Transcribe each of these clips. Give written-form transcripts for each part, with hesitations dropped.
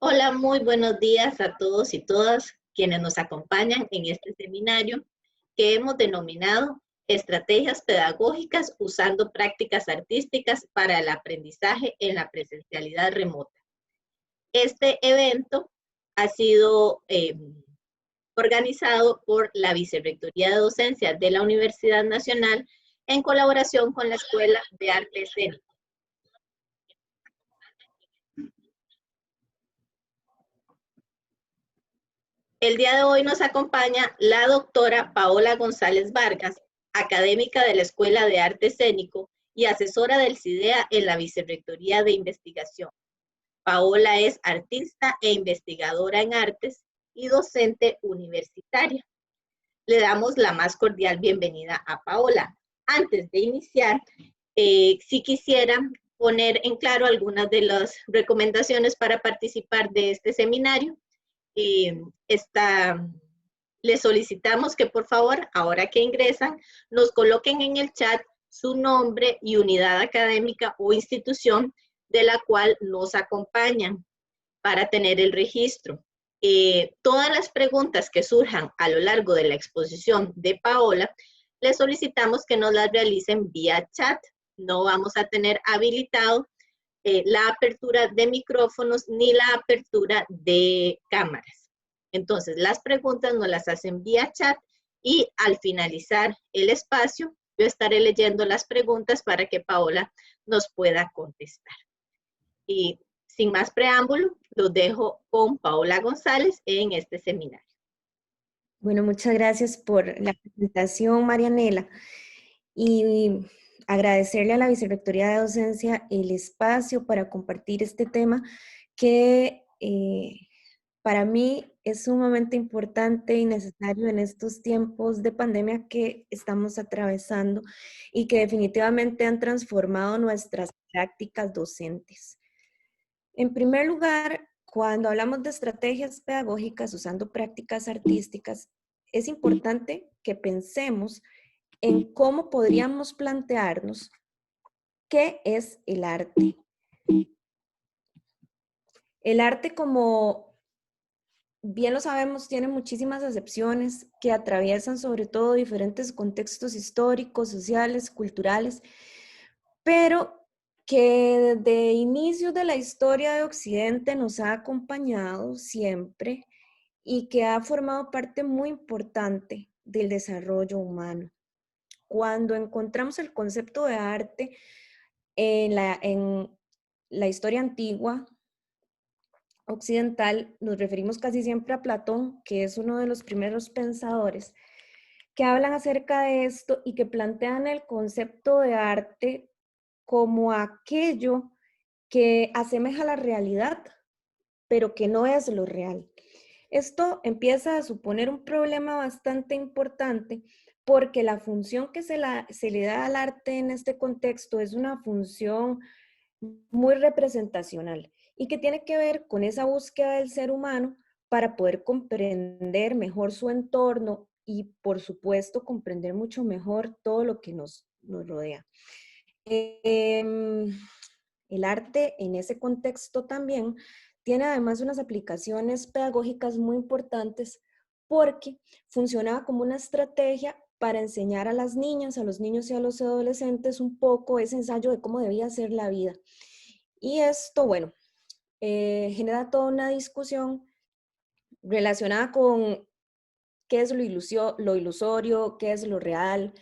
Hola, muy buenos días a todos y todas quienes nos acompañan en este seminario que hemos denominado Estrategias Pedagógicas usando prácticas artísticas para el aprendizaje en la presencialidad remota. Este evento ha sido organizado por la Vicerrectoría de Docencia de la Universidad Nacional en colaboración con la Escuela de Arte Escénico. El día de hoy nos acompaña la doctora Paola González Vargas, académica de la Escuela de Arte Escénico y asesora del CIDEA en la Vicerrectoría de Investigación. Paola es artista e investigadora en artes y docente universitaria. Le damos la más cordial bienvenida a Paola. Antes de iniciar, si quisiera poner en claro algunas de las recomendaciones para participar de este seminario. Les solicitamos que por favor, ahora que ingresan, nos coloquen en el chat su nombre y unidad académica o institución de la cual nos acompañan para tener el registro. Todas las preguntas que surjan a lo largo de la exposición de Paola, les solicitamos que nos las realicen vía chat. No vamos a tener habilitado la apertura de micrófonos ni la apertura de cámaras. Entonces, las preguntas nos las hacen vía chat y al finalizar el espacio, yo estaré leyendo las preguntas para que Paola nos pueda contestar. Y sin más preámbulo, los dejo con Paola González en este seminario. Bueno, muchas gracias por la presentación, Marianela. Y agradecerle a la Vicerrectoría de Docencia el espacio para compartir este tema que para mí es sumamente importante y necesario en estos tiempos de pandemia que estamos atravesando y que definitivamente han transformado nuestras prácticas docentes. En primer lugar, cuando hablamos de estrategias pedagógicas usando prácticas artísticas, es importante que pensemos en cómo podríamos plantearnos qué es el arte. El arte, como bien lo sabemos, tiene muchísimas acepciones que atraviesan sobre todo diferentes contextos históricos, sociales, culturales, pero que desde inicios de la historia de Occidente nos ha acompañado siempre y que ha formado parte muy importante del desarrollo humano. Cuando encontramos el concepto de arte en la historia antigua occidental, nos referimos casi siempre a Platón, que es uno de los primeros pensadores que hablan acerca de esto y que plantean el concepto de arte como aquello que asemeja la realidad, pero que no es lo real. Esto empieza a suponer un problema bastante importante porque la función que se le da al arte en este contexto es una función muy representacional y que tiene que ver con esa búsqueda del ser humano para poder comprender mejor su entorno y, por supuesto, comprender mucho mejor todo lo que nos rodea. El arte en ese contexto también tiene además unas aplicaciones pedagógicas muy importantes porque funcionaba como una estrategia para enseñar a las niñas, a los niños y a los adolescentes un poco ese ensayo de cómo debía ser la vida. Y esto, bueno, genera toda una discusión relacionada con qué es lo ilusorio, qué es lo real.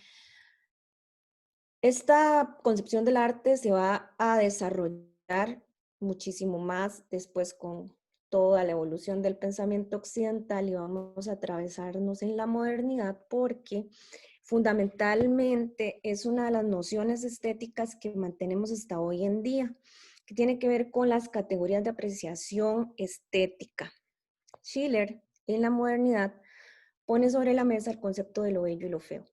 Esta concepción del arte se va a desarrollar muchísimo más después con toda la evolución del pensamiento occidental y vamos a atravesarnos en la modernidad porque fundamentalmente es una de las nociones estéticas que mantenemos hasta hoy en día, que tiene que ver con las categorías de apreciación estética. Schiller, en la modernidad, pone sobre la mesa el concepto de lo bello y lo feo.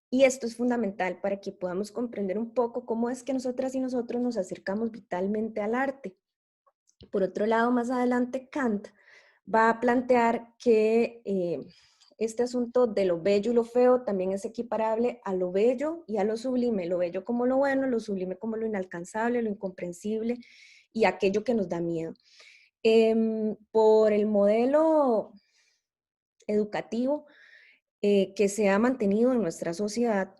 Y esto es fundamental para que podamos comprender un poco cómo es que nosotras y nosotros nos acercamos vitalmente al arte. Por otro lado, más adelante Kant va a plantear que este asunto de lo bello y lo feo también es equiparable a lo bello y a lo sublime. Lo bello como lo bueno, lo sublime como lo inalcanzable, lo incomprensible y aquello que nos da miedo. Por el modelo educativo que se ha mantenido en nuestra sociedad,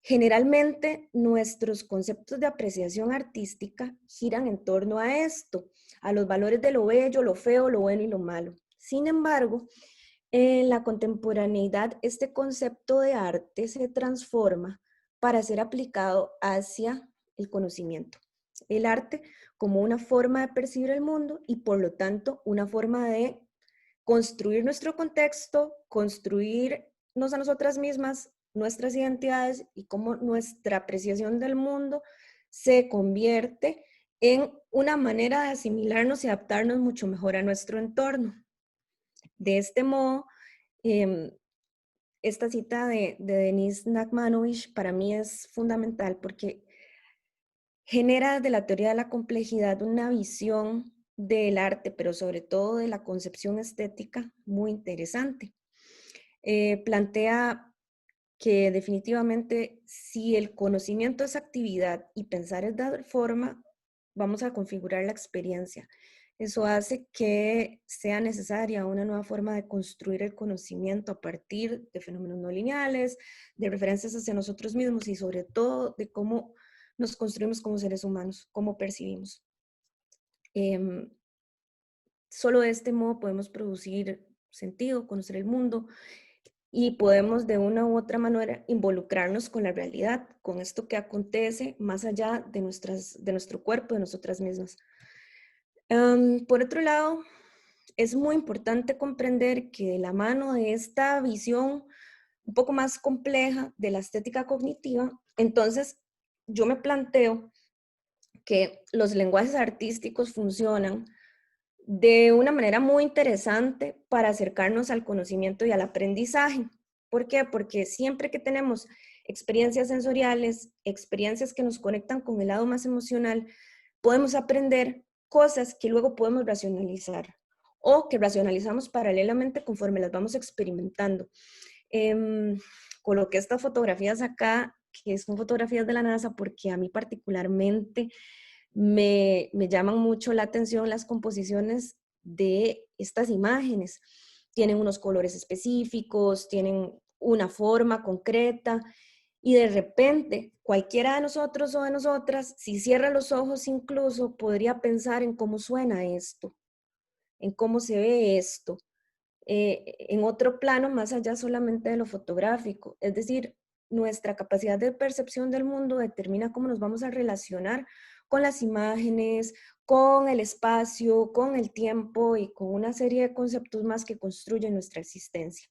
generalmente nuestros conceptos de apreciación artística giran en torno a esto, a los valores de lo bello, lo feo, lo bueno y lo malo. Sin embargo, en la contemporaneidad, este concepto de arte se transforma para ser aplicado hacia el conocimiento. El arte como una forma de percibir el mundo y por lo tanto una forma de construir nuestro contexto, construirnos a nosotras mismas, nuestras identidades y cómo nuestra apreciación del mundo se convierte en una manera de asimilarnos y adaptarnos mucho mejor a nuestro entorno. De este modo, esta cita de Denis Nachmanovich para mí es fundamental porque genera desde la teoría de la complejidad una visión del arte, pero sobre todo de la concepción estética muy interesante. Plantea que definitivamente si el conocimiento es actividad y pensar es dar forma, vamos a configurar la experiencia. Eso hace que sea necesaria una nueva forma de construir el conocimiento a partir de fenómenos no lineales, de referencias hacia nosotros mismos y sobre todo de cómo nos construimos como seres humanos, cómo percibimos. Solo de este modo podemos producir sentido, conocer el mundo y podemos de una u otra manera involucrarnos con la realidad, con esto que acontece más allá de nuestro cuerpo, de nosotras mismas. Por otro lado, es muy importante comprender que de la mano de esta visión un poco más compleja de la estética cognitiva, entonces yo me planteo que los lenguajes artísticos funcionan de una manera muy interesante para acercarnos al conocimiento y al aprendizaje. ¿Por qué? Porque siempre que tenemos experiencias sensoriales, experiencias que nos conectan con el lado más emocional, podemos aprender cosas que luego podemos racionalizar o que racionalizamos paralelamente conforme las vamos experimentando. Coloqué estas fotografías acá, que son fotografías de la NASA, porque a mí particularmente me llaman mucho la atención las composiciones de estas imágenes. Tienen unos colores específicos, tienen una forma concreta y de repente cualquiera de nosotros o de nosotras, si cierra los ojos incluso, podría pensar en cómo suena esto, en cómo se ve esto, en otro plano más allá solamente de lo fotográfico. Es decir, nuestra capacidad de percepción del mundo determina cómo nos vamos a relacionar con las imágenes, con el espacio, con el tiempo y con una serie de conceptos más que construyen nuestra existencia.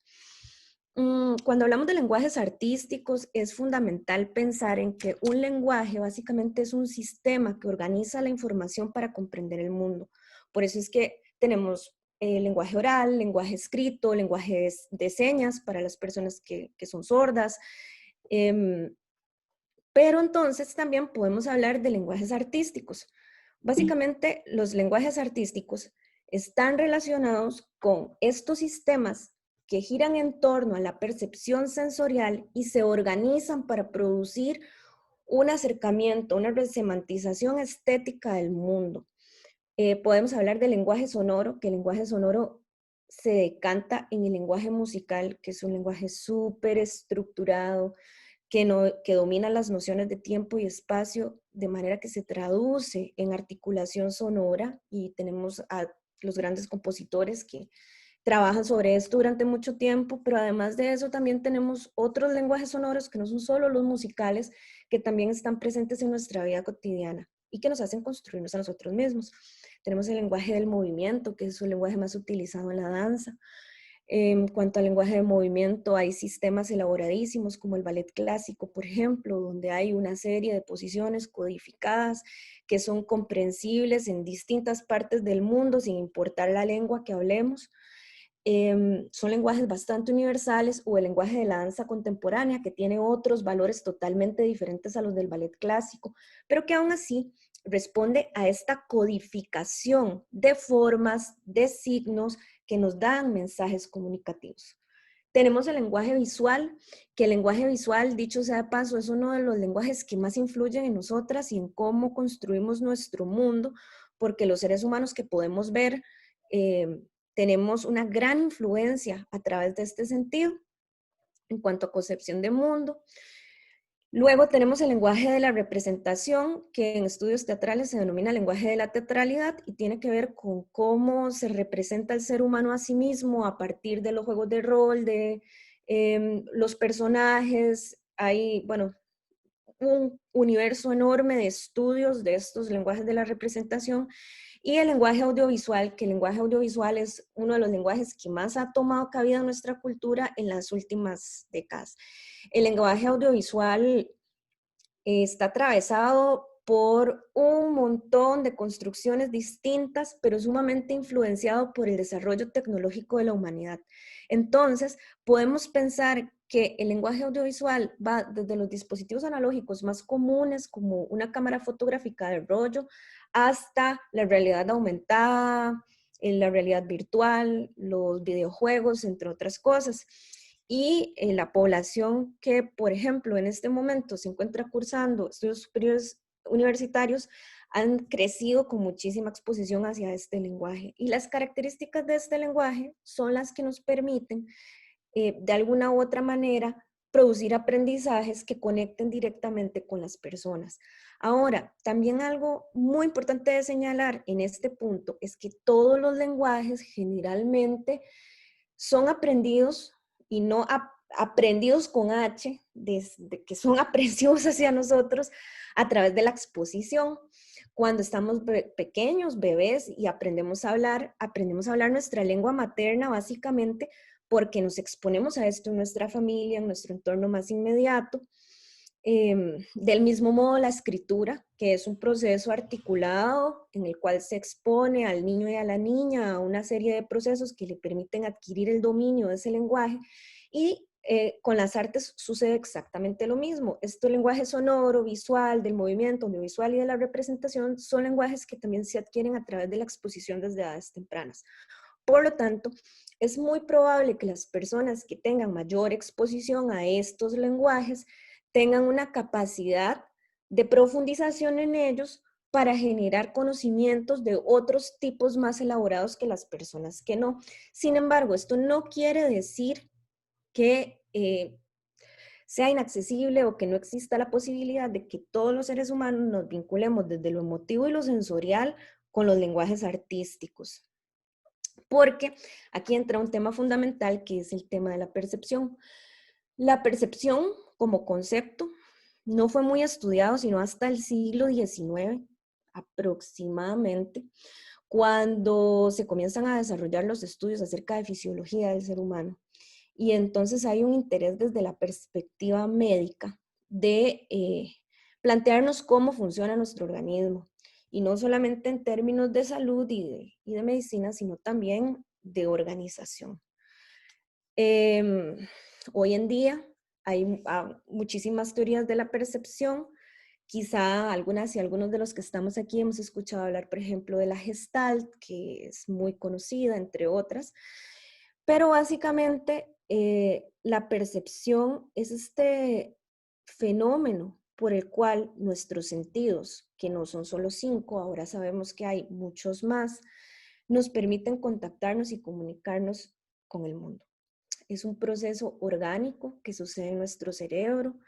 Cuando hablamos de lenguajes artísticos, es fundamental pensar en que un lenguaje básicamente es un sistema que organiza la información para comprender el mundo. Por eso es que tenemos lenguaje oral, lenguaje escrito, lenguaje de señas para las personas que son sordas. Pero entonces también podemos hablar de lenguajes artísticos. Básicamente, los lenguajes artísticos están relacionados con estos sistemas que giran en torno a la percepción sensorial y se organizan para producir un acercamiento, una resemantización estética del mundo. Podemos hablar del lenguaje sonoro, que el lenguaje sonoro se decanta en el lenguaje musical, que es un lenguaje súper estructurado, que domina las nociones de tiempo y espacio, de manera que se traduce en articulación sonora, y tenemos a los grandes compositores que trabajan sobre esto durante mucho tiempo, pero además de eso también tenemos otros lenguajes sonoros que no son solo los musicales, que también están presentes en nuestra vida cotidiana y que nos hacen construirnos a nosotros mismos. Tenemos el lenguaje del movimiento, que es un lenguaje más utilizado en la danza. En cuanto al lenguaje de movimiento, hay sistemas elaboradísimos como el ballet clásico, por ejemplo, donde hay una serie de posiciones codificadas que son comprensibles en distintas partes del mundo sin importar la lengua que hablemos. Son lenguajes bastante universales, o el lenguaje de la danza contemporánea, que tiene otros valores totalmente diferentes a los del ballet clásico, pero que aún así responde a esta codificación de formas, de signos que nos dan mensajes comunicativos. Tenemos el lenguaje visual, que el lenguaje visual, dicho sea de paso, es uno de los lenguajes que más influyen en nosotras y en cómo construimos nuestro mundo, porque los seres humanos que podemos ver tenemos una gran influencia a través de este sentido en cuanto a concepción de mundo. Luego tenemos el lenguaje de la representación, que en estudios teatrales se denomina lenguaje de la teatralidad y tiene que ver con cómo se representa el ser humano a sí mismo a partir de los juegos de rol, de los personajes. Hay, bueno, un universo enorme de estudios de estos lenguajes de la representación. Y el lenguaje audiovisual, que el lenguaje audiovisual es uno de los lenguajes que más ha tomado cabida en nuestra cultura en las últimas décadas. El lenguaje audiovisual está atravesado por un montón de construcciones distintas, pero sumamente influenciado por el desarrollo tecnológico de la humanidad. Entonces, podemos pensar que el lenguaje audiovisual va desde los dispositivos analógicos más comunes, como una cámara fotográfica de rollo, hasta la realidad aumentada, la realidad virtual, los videojuegos, entre otras cosas. Y la población que, por ejemplo, en este momento se encuentra cursando estudios superiores universitarios han crecido con muchísima exposición hacia este lenguaje. Y las características de este lenguaje son las que nos permiten, de alguna u otra manera, producir aprendizajes que conecten directamente con las personas. Ahora, también algo muy importante de señalar en este punto es que todos los lenguajes generalmente son aprendidos y no aprendidos con H, desde que son aprensivos hacia nosotros a través de la exposición. Cuando estamos pequeños, bebés, y aprendemos a hablar nuestra lengua materna básicamente porque nos exponemos a esto en nuestra familia, en nuestro entorno más inmediato. Del mismo modo, la escritura, que es un proceso articulado en el cual se expone al niño y a la niña a una serie de procesos que le permiten adquirir el dominio de ese lenguaje. Y con las artes sucede exactamente lo mismo. Este lenguaje sonoro, visual, del movimiento audiovisual y de la representación son lenguajes que también se adquieren a través de la exposición desde edades tempranas. Por lo tanto, es muy probable que las personas que tengan mayor exposición a estos lenguajes tengan una capacidad de profundización en ellos para generar conocimientos de otros tipos más elaborados que las personas que no. Sin embargo, esto no quiere decir que sea inaccesible o que no exista la posibilidad de que todos los seres humanos nos vinculemos desde lo emotivo y lo sensorial con los lenguajes artísticos. Porque aquí entra un tema fundamental que es el tema de la percepción. La percepción como concepto no fue muy estudiado sino hasta el siglo XIX aproximadamente, cuando se comienzan a desarrollar los estudios acerca de fisiología del ser humano. Y entonces hay un interés desde la perspectiva médica de plantearnos cómo funciona nuestro organismo. Y no solamente en términos de salud y de medicina, sino también de organización. Hoy en día hay muchísimas teorías de la percepción. Quizá algunas y algunos de los que estamos aquí hemos escuchado hablar, por ejemplo, de la Gestalt, que es muy conocida, entre otras. Pero básicamente la percepción es este fenómeno por el cual nuestros sentidos, que no son solo 5, ahora sabemos que hay muchos más, nos permiten contactarnos y comunicarnos con el mundo. Es un proceso orgánico que sucede en nuestro cerebro,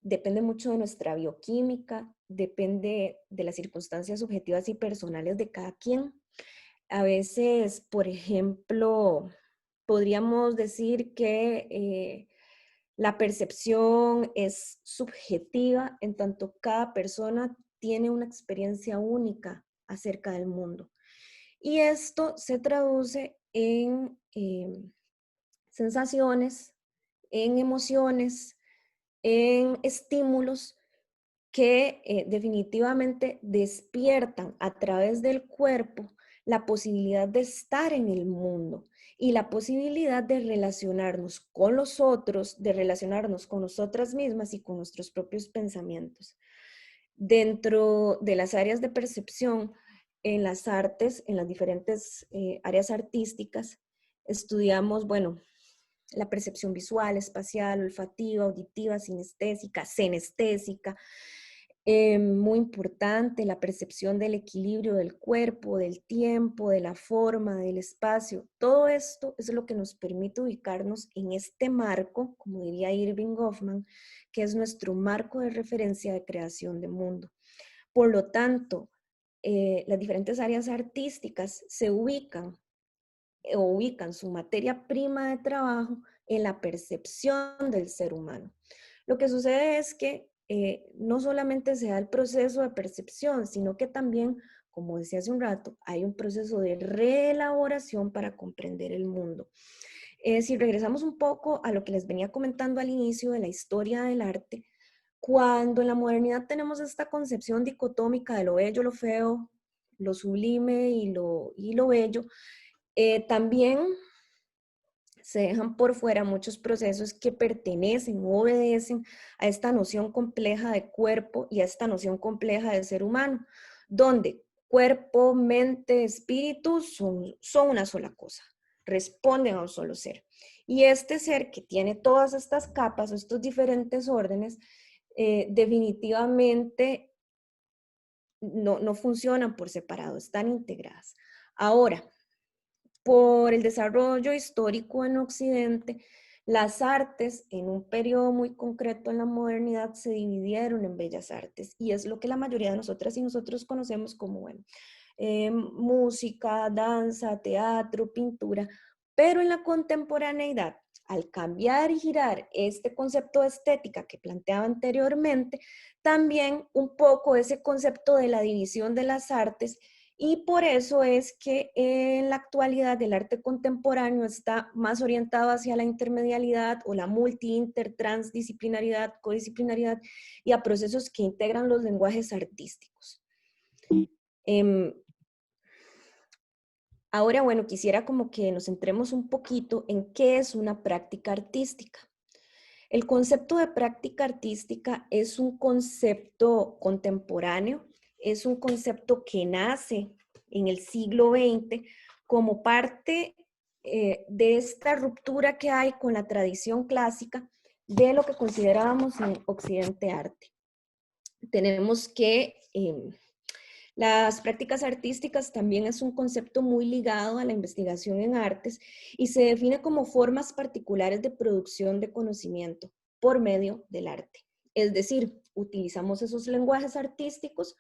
depende mucho de nuestra bioquímica, depende de las circunstancias subjetivas y personales de cada quien. A veces, por ejemplo, podríamos decir que la percepción es subjetiva, en tanto cada persona tiene una experiencia única acerca del mundo. Y esto se traduce en sensaciones, en emociones, en estímulos que definitivamente despiertan a través del cuerpo la posibilidad de estar en el mundo y la posibilidad de relacionarnos con los otros, de relacionarnos con nosotras mismas y con nuestros propios pensamientos. Dentro de las áreas de percepción, en las artes, en las diferentes áreas artísticas, estudiamos, bueno, la percepción visual, espacial, olfativa, auditiva, sinestésica, senestésica. Muy importante, la percepción del equilibrio del cuerpo, del tiempo, de la forma, del espacio. Todo esto es lo que nos permite ubicarnos en este marco, como diría Irving Goffman, que es nuestro marco de referencia de creación de mundo. Por lo tanto, las diferentes áreas artísticas se ubican o ubican su materia prima de trabajo en la percepción del ser humano. Lo que sucede es que no solamente se da el proceso de percepción, sino que también, como decía hace un rato, hay un proceso de reelaboración para comprender el mundo. Si regresamos un poco a lo que les venía comentando al inicio de la historia del arte, cuando en la modernidad tenemos esta concepción dicotómica de lo bello, lo feo, lo sublime y lo bello, también se dejan por fuera muchos procesos que pertenecen o obedecen a esta noción compleja de cuerpo y a esta noción compleja de ser humano, donde cuerpo, mente, espíritu son una sola cosa, responden a un solo ser. Y este ser que tiene todas estas capas o estos diferentes órdenes, definitivamente no funcionan por separado, están integradas. Ahora, por el desarrollo histórico en Occidente, las artes en un periodo muy concreto en la modernidad se dividieron en bellas artes y es lo que la mayoría de nosotras y nosotros conocemos como, bueno, música, danza, teatro, pintura, pero en la contemporaneidad, al cambiar y girar este concepto de estética que planteaba anteriormente, también un poco ese concepto de la división de las artes. Y por eso es que en la actualidad el arte contemporáneo está más orientado hacia la intermedialidad o la multi-inter, transdisciplinaridad, codisciplinaridad y a procesos que integran los lenguajes artísticos. Ahora, bueno, quisiera como que nos centremos un poquito en qué es una práctica artística. El concepto de práctica artística es un concepto contemporáneo, es un concepto que nace en el siglo XX como parte de esta ruptura que hay con la tradición clásica de lo que considerábamos en Occidente arte. Tenemos que las prácticas artísticas también es un concepto muy ligado a la investigación en artes y se define como formas particulares de producción de conocimiento por medio del arte. Es decir, utilizamos esos lenguajes artísticos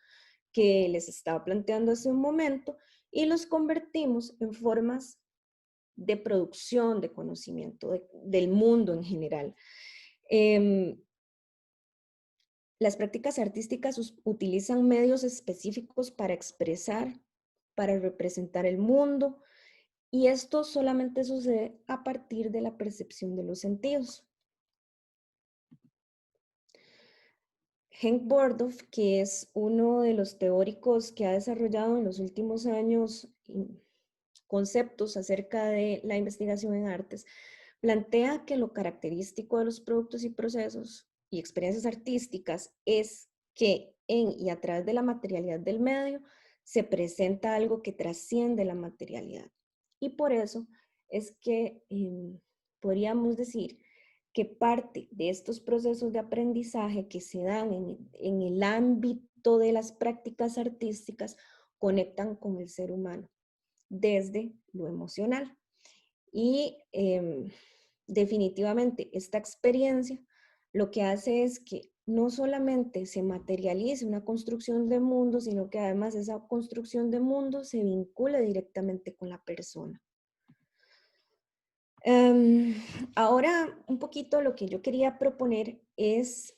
que les estaba planteando hace un momento y los convertimos en formas de producción de conocimiento del mundo en general. Las prácticas artísticas utilizan medios específicos para expresar, para representar el mundo, y esto solamente sucede a partir de la percepción de los sentidos. Henk Bordov, que es uno de los teóricos que ha desarrollado en los últimos años conceptos acerca de la investigación en artes, plantea que lo característico de los productos y procesos y experiencias artísticas es que en y a través de la materialidad del medio se presenta algo que trasciende la materialidad. Y por eso es que podríamos decir que parte de estos procesos de aprendizaje que se dan en el ámbito de las prácticas artísticas conectan con el ser humano desde lo emocional. Y definitivamente esta experiencia lo que hace es que no solamente se materialice una construcción de mundo, sino que además esa construcción de mundo se vincule directamente con la persona. Ahora un poquito lo que yo quería proponer es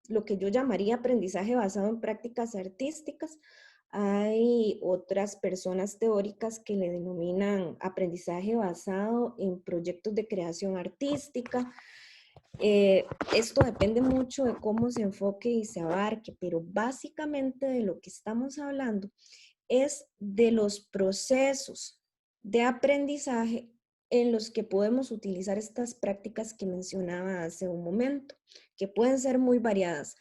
lo que yo llamaría aprendizaje basado en prácticas artísticas. Hay otras personas teóricas que le denominan aprendizaje basado en proyectos de creación artística. Esto depende mucho de cómo se enfoque y se abarque, pero básicamente de lo que estamos hablando es de los procesos de aprendizaje en los que podemos utilizar estas prácticas que mencionaba hace un momento, que pueden ser muy variadas.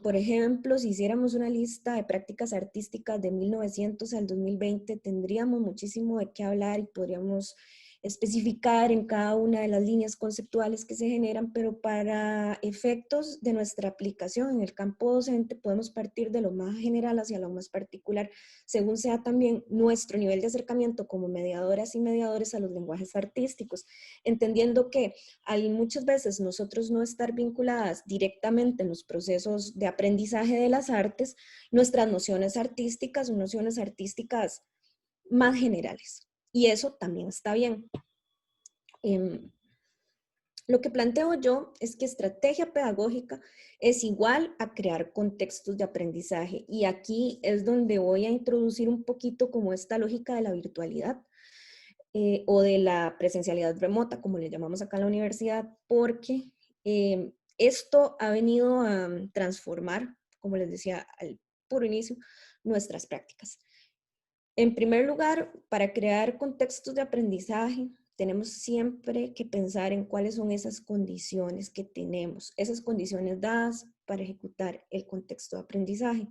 Por ejemplo, si hiciéramos una lista de prácticas artísticas de 1900 al 2020, tendríamos muchísimo de qué hablar y podríamos especificar en cada una de las líneas conceptuales que se generan, pero para efectos de nuestra aplicación en el campo docente podemos partir de lo más general hacia lo más particular, según sea también nuestro nivel de acercamiento como mediadoras y mediadores a los lenguajes artísticos, entendiendo que al muchas veces nosotros no estar vinculadas directamente en los procesos de aprendizaje de las artes, nuestras nociones artísticas son nociones artísticas más generales. Y eso también está bien. Lo que planteo yo es que estrategia pedagógica es igual a crear contextos de aprendizaje. Y aquí es donde voy a introducir un poquito como esta lógica de la virtualidad o de la presencialidad remota, como le llamamos acá en la universidad, porque esto ha venido a transformar, como les decía al puro inicio, nuestras prácticas. En primer lugar, para crear contextos de aprendizaje, tenemos siempre que pensar en cuáles son esas condiciones que tenemos, esas condiciones dadas para ejecutar el contexto de aprendizaje.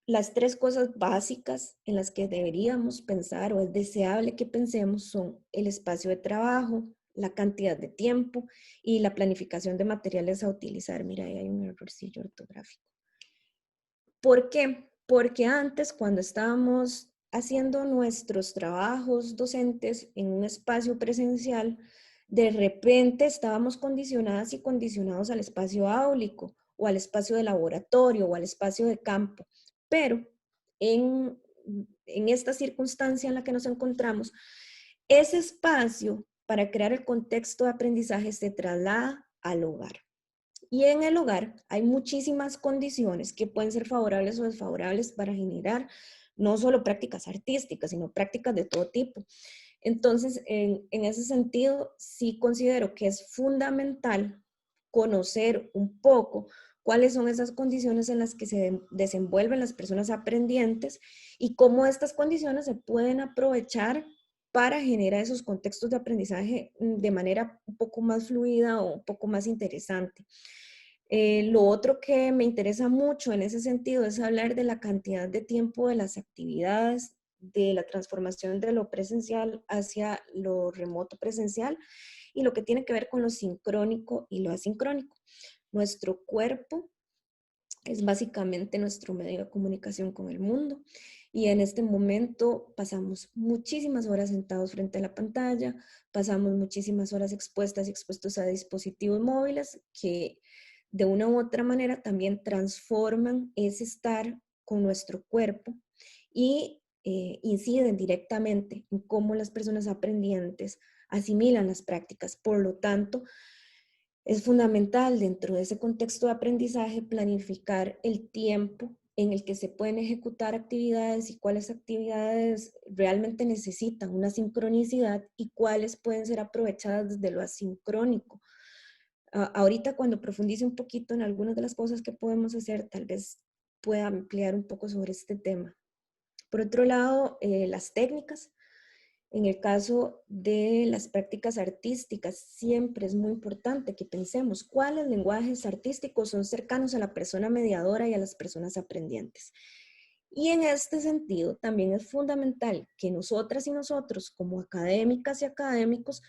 Las tres cosas básicas en las que deberíamos pensar o es deseable que pensemos son el espacio de trabajo, la cantidad de tiempo y la planificación de materiales a utilizar. Mira, ahí hay un errorcillo ortográfico. ¿Por qué? Porque antes, cuando estábamos haciendo nuestros trabajos docentes en un espacio presencial, de repente estábamos condicionadas y condicionados al espacio áulico o al espacio de laboratorio o al espacio de campo. Pero en esta circunstancia en la que nos encontramos, ese espacio para crear el contexto de aprendizaje se traslada al hogar. Y en el hogar hay muchísimas condiciones que pueden ser favorables o desfavorables para generar no solo prácticas artísticas, sino prácticas de todo tipo. Entonces, en ese sentido, sí considero que es fundamental conocer un poco cuáles son esas condiciones en las que se desenvuelven las personas aprendientes y cómo estas condiciones se pueden aprovechar para generar esos contextos de aprendizaje de manera un poco más fluida o un poco más interesante. Lo otro que me interesa mucho en ese sentido es hablar de la cantidad de tiempo de las actividades, de la transformación de lo presencial hacia lo remoto presencial y lo que tiene que ver con lo sincrónico y lo asincrónico. Nuestro cuerpo es básicamente nuestro medio de comunicación con el mundo y en este momento pasamos muchísimas horas sentados frente a la pantalla, pasamos muchísimas horas expuestas y expuestos a dispositivos móviles que de una u otra manera también transforman ese estar con nuestro cuerpo y inciden directamente en cómo las personas aprendientes asimilan las prácticas. Por lo tanto, es fundamental dentro de ese contexto de aprendizaje planificar el tiempo en el que se pueden ejecutar actividades y cuáles actividades realmente necesitan una sincronicidad y cuáles pueden ser aprovechadas desde lo asincrónico. Ahorita cuando profundice un poquito en algunas de las cosas que podemos hacer, tal vez pueda ampliar un poco sobre este tema. Por otro lado, las técnicas. En el caso de las prácticas artísticas, siempre es muy importante que pensemos cuáles lenguajes artísticos son cercanos a la persona mediadora y a las personas aprendientes. Y en este sentido, también es fundamental que nosotras y nosotros, como académicas y académicos,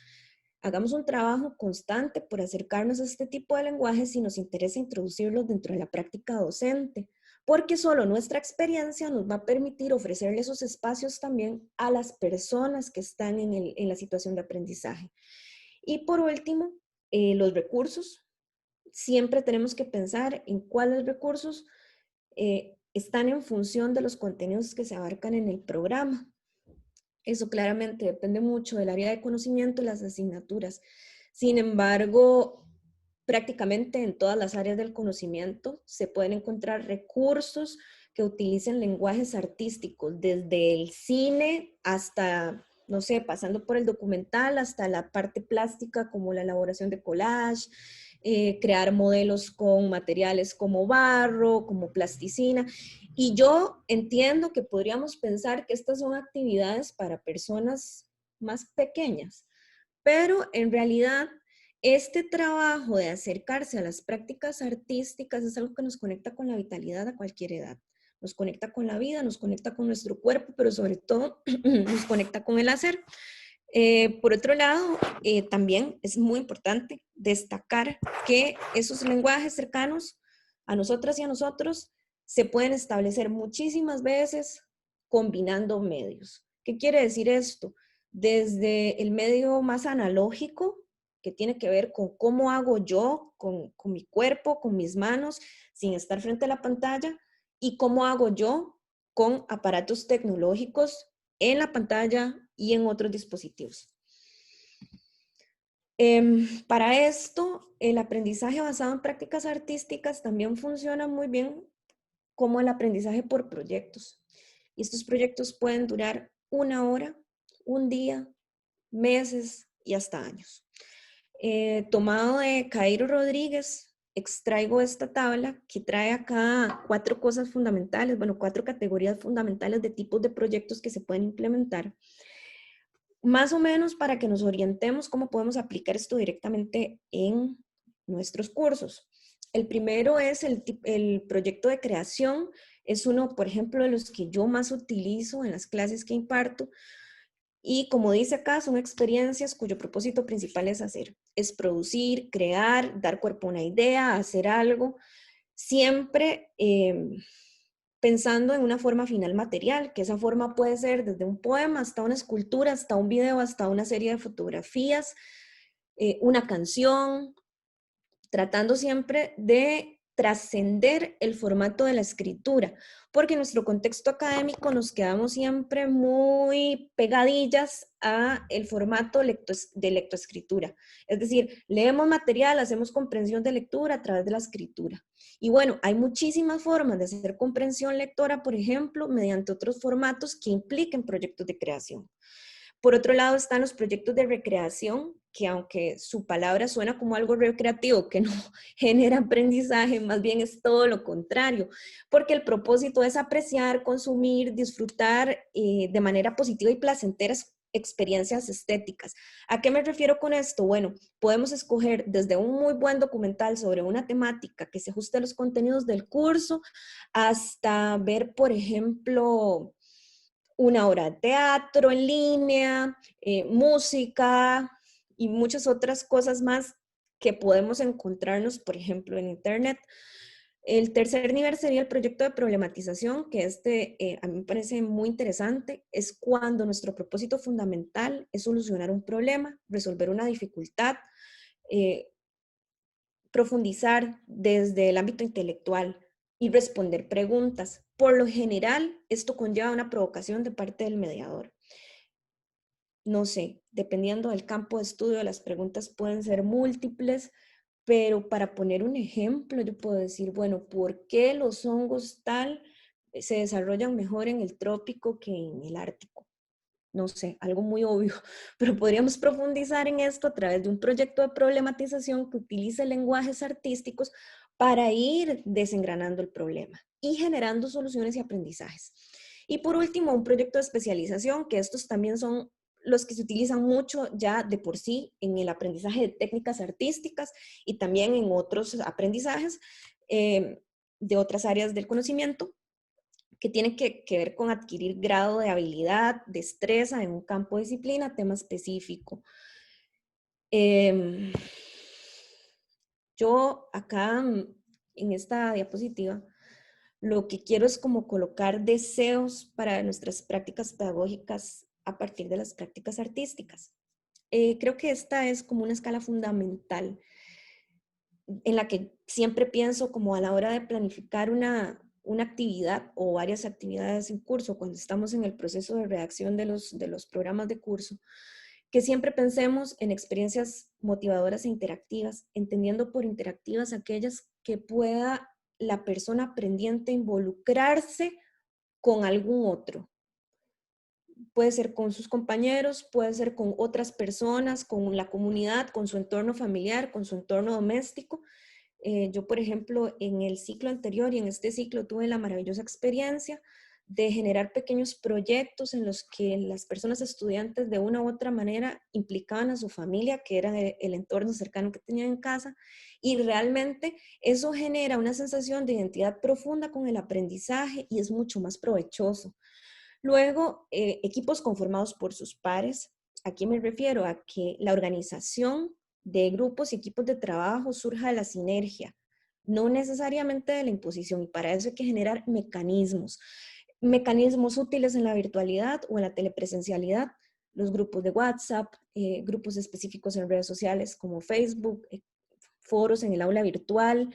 hagamos un trabajo constante por acercarnos a este tipo de lenguajes si nos interesa introducirlos dentro de la práctica docente, porque solo nuestra experiencia nos va a permitir ofrecerle esos espacios también a las personas que están en la situación de aprendizaje. Y por último, los recursos. Siempre tenemos que pensar en cuáles recursos están en función de los contenidos que se abarcan en el programa. Eso claramente depende mucho del área de conocimiento y las asignaturas. Sin embargo, prácticamente en todas las áreas del conocimiento se pueden encontrar recursos que utilicen lenguajes artísticos, desde el cine hasta, no sé, pasando por el documental hasta la parte plástica como la elaboración de collage, crear modelos con materiales como barro, como plasticina. Y yo entiendo que podríamos pensar que estas son actividades para personas más pequeñas, pero en realidad este trabajo de acercarse a las prácticas artísticas es algo que nos conecta con la vitalidad a cualquier edad. Nos conecta con la vida, nos conecta con nuestro cuerpo, pero sobre todo nos conecta con el hacer. Por otro lado, también es muy importante destacar que esos lenguajes cercanos a nosotras y a nosotros se pueden establecer muchísimas veces combinando medios. ¿Qué quiere decir esto? Desde el medio más analógico, que tiene que ver con cómo hago yo, con mi cuerpo, con mis manos, sin estar frente a la pantalla, y cómo hago yo con aparatos tecnológicos en la pantalla y en otros dispositivos. Para esto, el aprendizaje basado en prácticas artísticas también funciona muy bien como el aprendizaje por proyectos. Y estos proyectos pueden durar 1 hora, un día, meses y hasta años. Tomado de Cairo Rodríguez, extraigo esta tabla que trae acá 4 cosas fundamentales, bueno, 4 categorías fundamentales de tipos de proyectos que se pueden implementar, más o menos para que nos orientemos cómo podemos aplicar esto directamente en nuestros cursos. El primero es el proyecto de creación. Es uno, por ejemplo, de los que yo más utilizo en las clases que imparto. Y como dice acá, son experiencias cuyo propósito principal es hacer, es producir, crear, dar cuerpo a una idea, hacer algo, siempre pensando en una forma final material, que esa forma puede ser desde un poema hasta una escultura, hasta un video, hasta una serie de fotografías, una canción, tratando siempre de trascender el formato de la escritura, porque en nuestro contexto académico nos quedamos siempre muy pegadillas a el formato de lectoescritura. Es decir, leemos material, hacemos comprensión de lectura a través de la escritura. Y bueno, hay muchísimas formas de hacer comprensión lectora, por ejemplo, mediante otros formatos que impliquen proyectos de creación. Por otro lado están los proyectos de recreación, que aunque su palabra suena como algo recreativo, que no genera aprendizaje, más bien es todo lo contrario, porque el propósito es apreciar, consumir, disfrutar de manera positiva y placentera experiencias estéticas. ¿A qué me refiero con esto? Bueno, podemos escoger desde un muy buen documental sobre una temática que se ajuste a los contenidos del curso, hasta ver, por ejemplo, una obra de teatro en línea, música y muchas otras cosas más que podemos encontrarnos, por ejemplo, en Internet. El tercer nivel sería el proyecto de problematización, que a mí me parece muy interesante. Es cuando nuestro propósito fundamental es solucionar un problema, resolver una dificultad, eh, profundizar desde el ámbito intelectual y responder preguntas. Por lo general, esto conlleva una provocación de parte del mediador. No sé, dependiendo del campo de estudio, las preguntas pueden ser múltiples, pero para poner un ejemplo, yo puedo decir, bueno, ¿por qué los hongos tal se desarrollan mejor en el trópico que en el ártico? No sé, algo muy obvio, pero podríamos profundizar en esto a través de un proyecto de problematización que utilice lenguajes artísticos para ir desengranando el problema y generando soluciones y aprendizajes. Y por último, un proyecto de especialización, que estos también son los que se utilizan mucho ya de por sí en el aprendizaje de técnicas artísticas y también en otros aprendizajes de otras áreas del conocimiento, que tiene que ver con adquirir grado de habilidad, destreza en un campo de disciplina, tema específico. Yo acá en esta diapositiva lo que quiero es como colocar deseos para nuestras prácticas pedagógicas a partir de las prácticas artísticas. Creo que esta es como una escala fundamental en la que siempre pienso como a la hora de planificar una actividad o varias actividades en curso, cuando estamos en el proceso de redacción de los programas de curso, que siempre pensemos en experiencias motivadoras e interactivas, entendiendo por interactivas aquellas que pueda la persona aprendiente involucrarse con algún otro. Puede ser con sus compañeros, puede ser con otras personas, con la comunidad, con su entorno familiar, con su entorno doméstico. Yo, por ejemplo, en el ciclo anterior y en este ciclo tuve la maravillosa experiencia de generar pequeños proyectos en los que las personas estudiantes de una u otra manera implicaban a su familia, que era el entorno cercano que tenían en casa, y realmente eso genera una sensación de identidad profunda con el aprendizaje y es mucho más provechoso. Luego, equipos conformados por sus pares, Aquí me refiero a que la organización de grupos y equipos de trabajo surja de la sinergia, no necesariamente de la imposición, y para eso hay que generar mecanismos útiles en la virtualidad o en la telepresencialidad, los grupos de WhatsApp, grupos específicos en redes sociales como Facebook, foros en el aula virtual,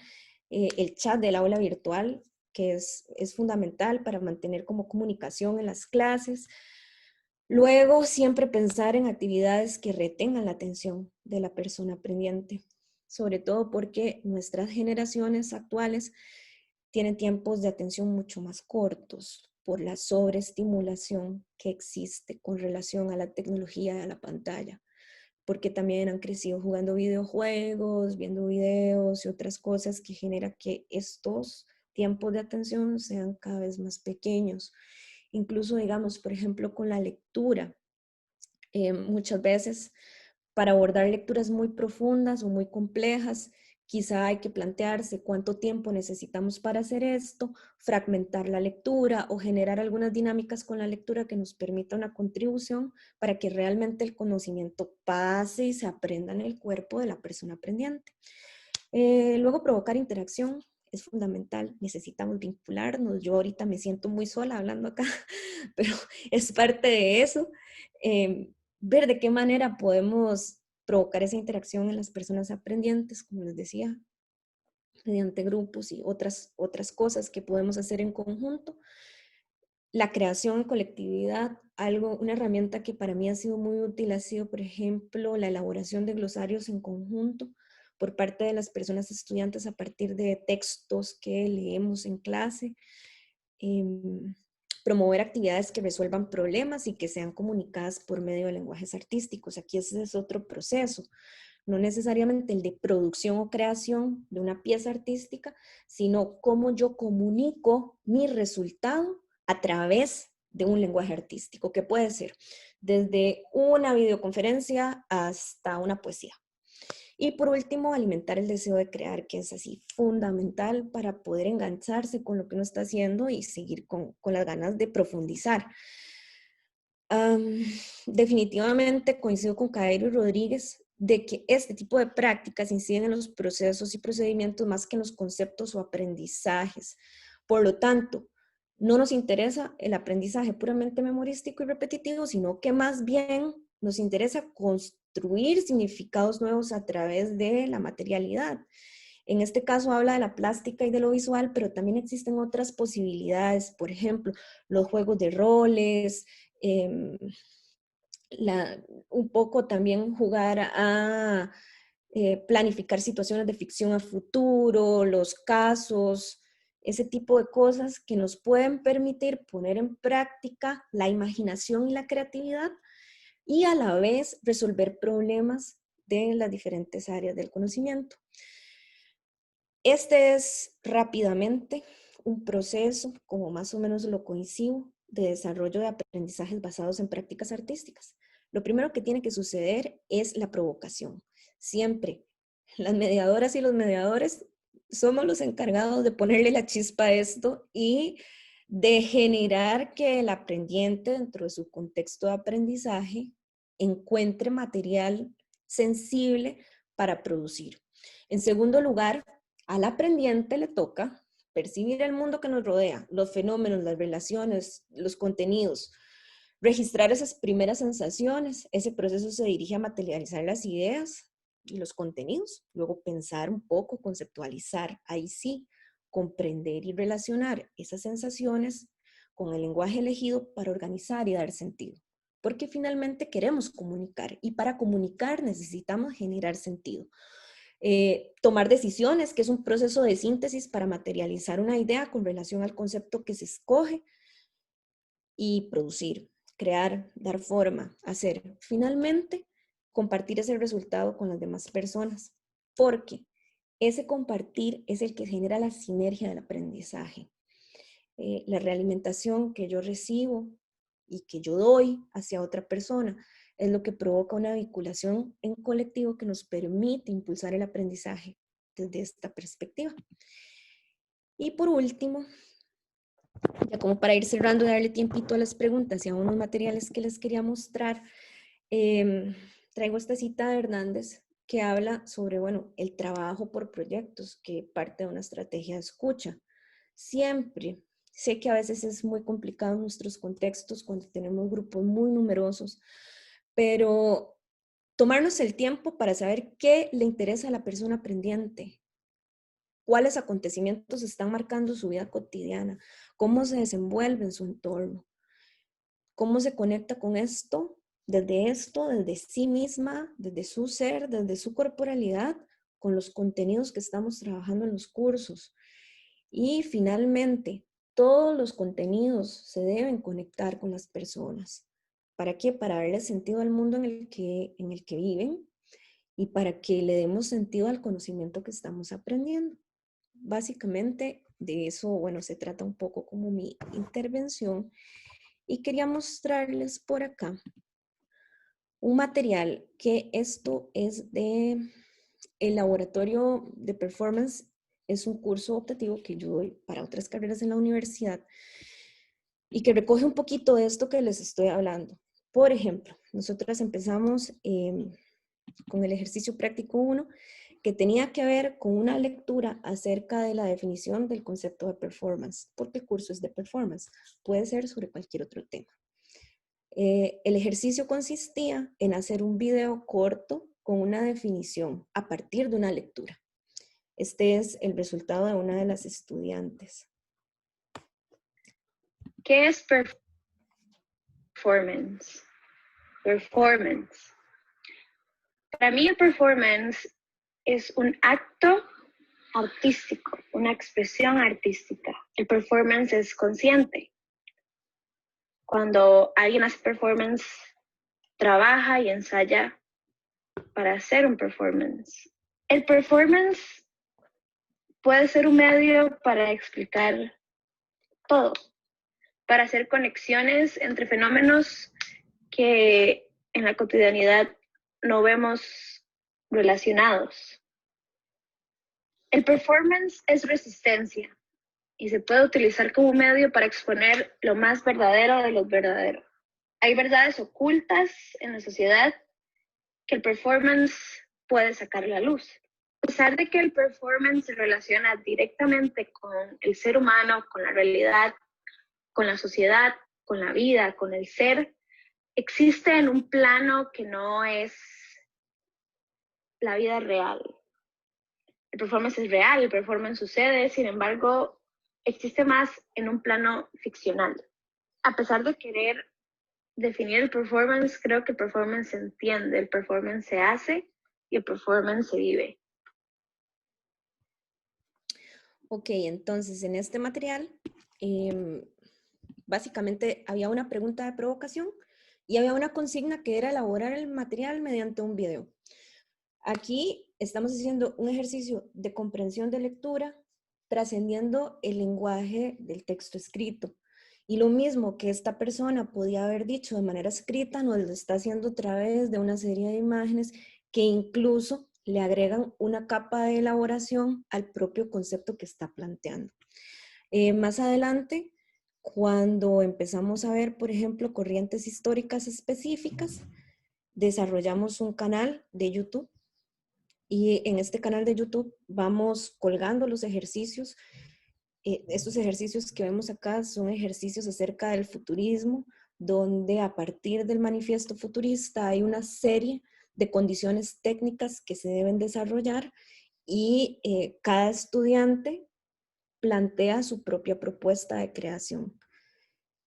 el chat del aula virtual, que es fundamental para mantener como comunicación en las clases. Luego, siempre pensar en actividades que retengan la atención de la persona aprendiente, sobre todo porque nuestras generaciones actuales tienen tiempos de atención mucho más cortos por la sobreestimulación que existe con relación a la tecnología y a la pantalla, porque también han crecido jugando videojuegos, viendo videos y otras cosas que genera que estos tiempos de atención sean cada vez más pequeños. Incluso, digamos, por ejemplo, con la lectura. Muchas veces para abordar lecturas muy profundas o muy complejas, quizá hay que plantearse cuánto tiempo necesitamos para hacer esto, fragmentar la lectura o generar algunas dinámicas con la lectura que nos permita una contribución para que realmente el conocimiento pase y se aprenda en el cuerpo de la persona aprendiente. Luego, provocar interacción es fundamental. Necesitamos vincularnos. Yo ahorita me siento muy sola hablando acá, pero es parte de eso. Ver de qué manera podemos provocar esa interacción en las personas aprendientes, como les decía, mediante grupos y otras cosas que podemos hacer en conjunto. La creación en colectividad, una herramienta que para mí ha sido muy útil ha sido, por ejemplo, la elaboración de glosarios en conjunto por parte de las personas estudiantes a partir de textos que leemos en clase. Promover actividades que resuelvan problemas y que sean comunicadas por medio de lenguajes artísticos. Aquí ese es otro proceso, no necesariamente el de producción o creación de una pieza artística, sino cómo yo comunico mi resultado a través de un lenguaje artístico, que puede ser desde una videoconferencia hasta una poesía. Y por último, alimentar el deseo de crear, que es así fundamental para poder engancharse con lo que uno está haciendo y seguir con las ganas de profundizar. Definitivamente coincido con Cairo y Rodríguez de que este tipo de prácticas inciden en los procesos y procedimientos más que en los conceptos o aprendizajes. Por lo tanto, no nos interesa el aprendizaje puramente memorístico y repetitivo, sino que más bien nos interesa construir significados nuevos a través de la materialidad. En este caso habla de la plástica y de lo visual, pero también existen otras posibilidades, por ejemplo, los juegos de roles, un poco también jugar a planificar situaciones de ficción a futuro, los casos, ese tipo de cosas que nos pueden permitir poner en práctica la imaginación y la creatividad y a la vez resolver problemas de las diferentes áreas del conocimiento. Este es rápidamente un proceso, como más o menos lo coincido, de desarrollo de aprendizajes basados en prácticas artísticas. Lo primero que tiene que suceder es la provocación. Siempre las mediadoras y los mediadores somos los encargados de ponerle la chispa a esto y de generar que el aprendiente dentro de su contexto de aprendizaje encuentre material sensible para producir. En segundo lugar, al aprendiente le toca percibir el mundo que nos rodea, los fenómenos, las relaciones, los contenidos, registrar esas primeras sensaciones. Ese proceso se dirige a materializar las ideas y los contenidos, luego pensar un poco, conceptualizar, ahí sí, comprender y relacionar esas sensaciones con el lenguaje elegido para organizar y dar sentido. Porque finalmente queremos comunicar y para comunicar necesitamos generar sentido. Tomar decisiones, que es un proceso de síntesis para materializar una idea con relación al concepto que se escoge, y producir, crear, dar forma, hacer. Finalmente, compartir ese resultado con las demás personas, porque ese compartir es el que genera la sinergia del aprendizaje. La realimentación que yo recibo y que yo doy hacia otra persona es lo que provoca una vinculación en colectivo que nos permite impulsar el aprendizaje desde esta perspectiva. Y por último, ya como para ir cerrando y darle tiempito a las preguntas y a unos materiales que les quería mostrar, Em, Traigo esta cita de Hernández que habla sobre, bueno, el trabajo por proyectos, que parte de una estrategia de escucha. Siempre, sé que a veces es muy complicado en nuestros contextos cuando tenemos grupos muy numerosos, pero tomarnos el tiempo para saber qué le interesa a la persona aprendiente, cuáles acontecimientos están marcando su vida cotidiana, cómo se desenvuelve en su entorno, cómo se conecta con esto, desde sí misma, desde su ser, desde su corporalidad, con los contenidos que estamos trabajando en los cursos. Y finalmente, todos los contenidos se deben conectar con las personas. ¿Para qué? Para darle sentido al mundo en el que viven y para que le demos sentido al conocimiento que estamos aprendiendo. Básicamente de eso, bueno, se trata un poco como mi intervención y quería mostrarles por acá un material que esto es de el laboratorio de performance, es un curso optativo que yo doy para otras carreras en la universidad y que recoge un poquito de esto que les estoy hablando. Por ejemplo, nosotras empezamos con el ejercicio práctico 1, que tenía que ver con una lectura acerca de la definición del concepto de performance, porque el curso es de performance, puede ser sobre cualquier otro tema. El ejercicio consistía en hacer un video corto con una definición a partir de una lectura. Este es el resultado de una de las estudiantes. ¿Qué es performance? Performance. Para mí el performance es un acto artístico, una expresión artística. El performance es consciente. Cuando alguien hace performance, trabaja y ensaya para hacer un performance. El performance puede ser un medio para explicar todo, para hacer conexiones entre fenómenos que en la cotidianidad no vemos relacionados. El performance es resistencia y se puede utilizar como medio para exponer lo más verdadero de lo verdadero. Hay verdades ocultas en la sociedad que el performance puede sacar a la luz. A pesar de que el performance se relaciona directamente con el ser humano, con la realidad, con la sociedad, con la vida, con el ser, existe en un plano que no es la vida real. El performance es real, el performance sucede, sin embargo, existe más en un plano ficcional. A pesar de querer definir el performance, creo que el performance se entiende, el performance se hace y el performance se vive. Ok, entonces en este material, básicamente había una pregunta de provocación y había una consigna que era elaborar el material mediante un video. Aquí estamos haciendo un ejercicio de comprensión de lectura, trascendiendo el lenguaje del texto escrito. Y lo mismo que esta persona podía haber dicho de manera escrita, nos lo está haciendo a través de una serie de imágenes que incluso le agregan una capa de elaboración al propio concepto que está planteando. Más adelante, cuando empezamos a ver, por ejemplo, corrientes históricas específicas, desarrollamos un canal de YouTube y en este canal de YouTube vamos colgando los ejercicios. Estos ejercicios que vemos acá son ejercicios acerca del futurismo, donde a partir del manifiesto futurista hay una serie de condiciones técnicas que se deben desarrollar y cada estudiante plantea su propia propuesta de creación.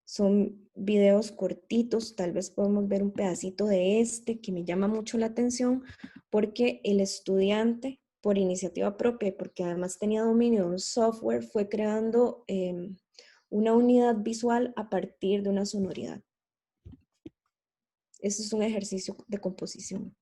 Son videos cortitos, tal vez podemos ver un pedacito de este que me llama mucho la atención porque el estudiante, por iniciativa propia y porque además tenía dominio de un software, fue creando una unidad visual a partir de una sonoridad. Este es un ejercicio de composición.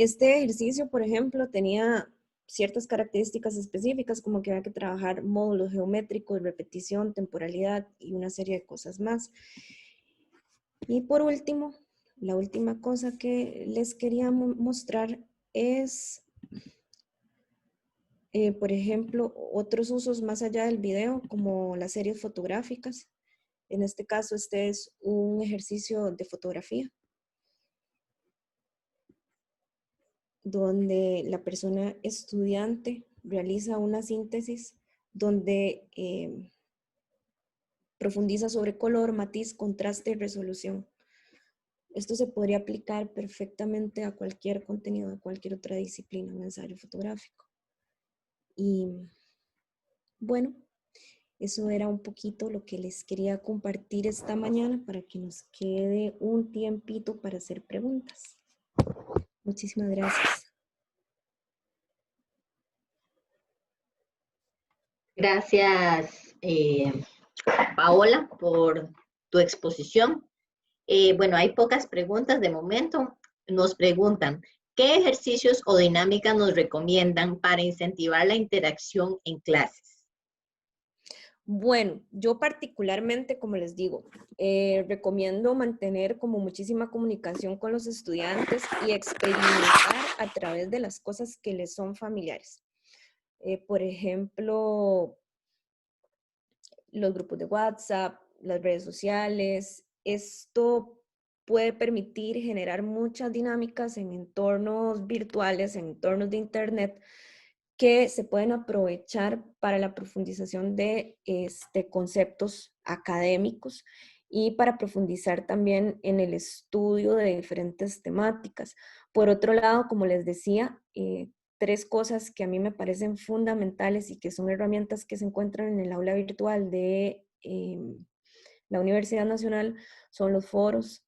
este ejercicio, por ejemplo, tenía ciertas características específicas, como que había que trabajar módulos geométricos, repetición, temporalidad y una serie de cosas más. Y por último, la última cosa que les quería mostrar es, por ejemplo, otros usos más allá del video, como las series fotográficas. En este caso, este es un ejercicio de fotografía, donde la persona estudiante realiza una síntesis donde profundiza sobre color, matiz, contraste y resolución. Esto se podría aplicar perfectamente a cualquier contenido, a cualquier otra disciplina, un ensayo fotográfico. Y bueno, eso era un poquito lo que les quería compartir esta mañana para que nos quede un tiempito para hacer preguntas. Muchísimas gracias. Gracias, Paola, por tu exposición. Bueno, hay pocas preguntas de momento. Nos preguntan, ¿qué ejercicios o dinámicas nos recomiendan para incentivar la interacción en clases? Bueno, yo particularmente, como les digo, recomiendo mantener como muchísima comunicación con los estudiantes y experimentar a través de las cosas que les son familiares. Por ejemplo, los grupos de WhatsApp, las redes sociales. Esto puede permitir generar muchas dinámicas en entornos virtuales, en entornos de Internet, que se pueden aprovechar para la profundización de conceptos académicos y para profundizar también en el estudio de diferentes temáticas. Por otro lado, como les decía, tres cosas que a mí me parecen fundamentales y que son herramientas que se encuentran en el aula virtual de la Universidad Nacional son los foros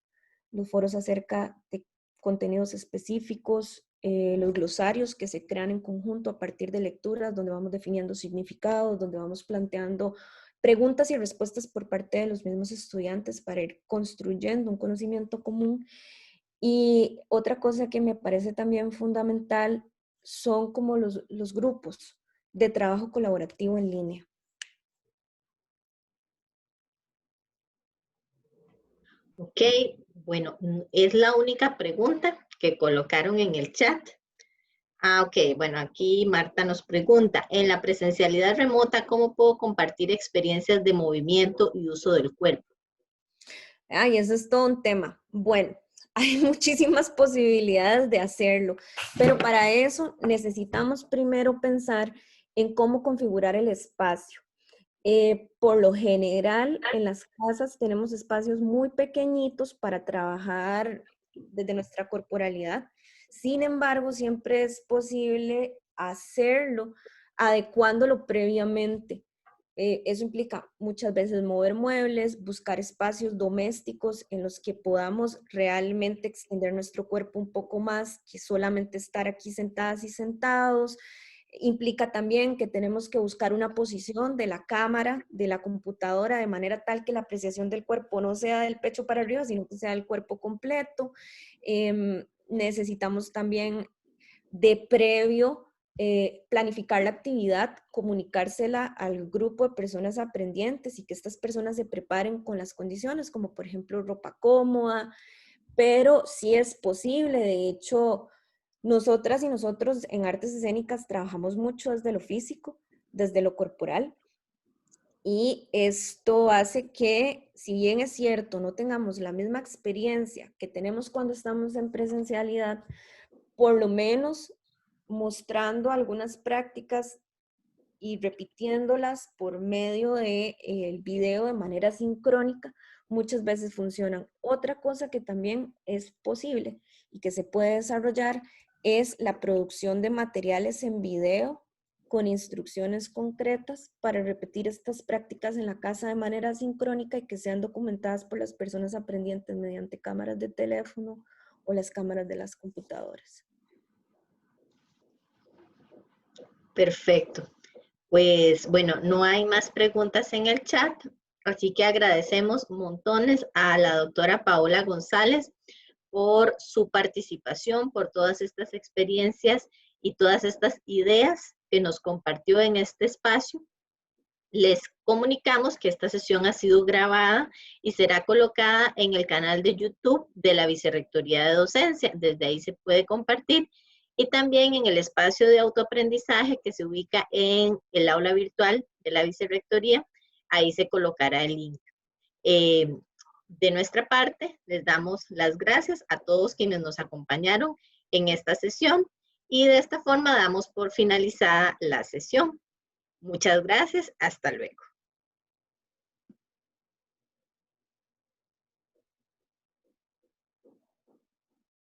acerca de contenidos específicos, los glosarios que se crean en conjunto a partir de lecturas, donde vamos definiendo significados, donde vamos planteando preguntas y respuestas por parte de los mismos estudiantes para ir construyendo un conocimiento común. Y otra cosa que me parece también fundamental son como los grupos de trabajo colaborativo en línea. Ok, bueno, es la única pregunta que colocaron en el chat. Ok, bueno, aquí Marta nos pregunta, en la presencialidad remota, ¿cómo puedo compartir experiencias de movimiento y uso del cuerpo? Ay, eso es todo un tema. Bueno, hay muchísimas posibilidades de hacerlo, pero para eso necesitamos primero pensar en cómo configurar el espacio. Por lo general, en las casas tenemos espacios muy pequeñitos para trabajar desde nuestra corporalidad. Sin embargo, siempre es posible hacerlo adecuándolo previamente. Eso implica muchas veces mover muebles, buscar espacios domésticos en los que podamos realmente extender nuestro cuerpo un poco más que solamente estar aquí sentadas y sentados. Implica también que tenemos que buscar una posición de la cámara, de la computadora, de manera tal que la apreciación del cuerpo no sea del pecho para arriba, sino que sea del cuerpo completo. Necesitamos también de previo planificar la actividad, comunicársela al grupo de personas aprendientes y que estas personas se preparen con las condiciones, como por ejemplo ropa cómoda, pero sí es posible. De hecho, nosotras y nosotros en artes escénicas trabajamos mucho desde lo físico, desde lo corporal, y esto hace que, si bien es cierto, no tengamos la misma experiencia que tenemos cuando estamos en presencialidad, por lo menos mostrando algunas prácticas y repitiéndolas por medio del video de manera sincrónica, muchas veces funcionan. Otra cosa que también es posible y que se puede desarrollar es la producción de materiales en video con instrucciones concretas para repetir estas prácticas en la casa de manera sincrónica y que sean documentadas por las personas aprendientes mediante cámaras de teléfono o las cámaras de las computadoras. Perfecto. Pues bueno, no hay más preguntas en el chat, así que agradecemos montones a la doctora Paola González por su participación, por todas estas experiencias y todas estas ideas que nos compartió en este espacio. Les comunicamos que esta sesión ha sido grabada y será colocada en el canal de YouTube de la Vicerrectoría de Docencia. Desde ahí se puede compartir. Y también en el espacio de autoaprendizaje que se ubica en el aula virtual de la Vicerrectoría, ahí se colocará el link. De nuestra parte, les damos las gracias a todos quienes nos acompañaron en esta sesión y de esta forma damos por finalizada la sesión. Muchas gracias. Hasta luego.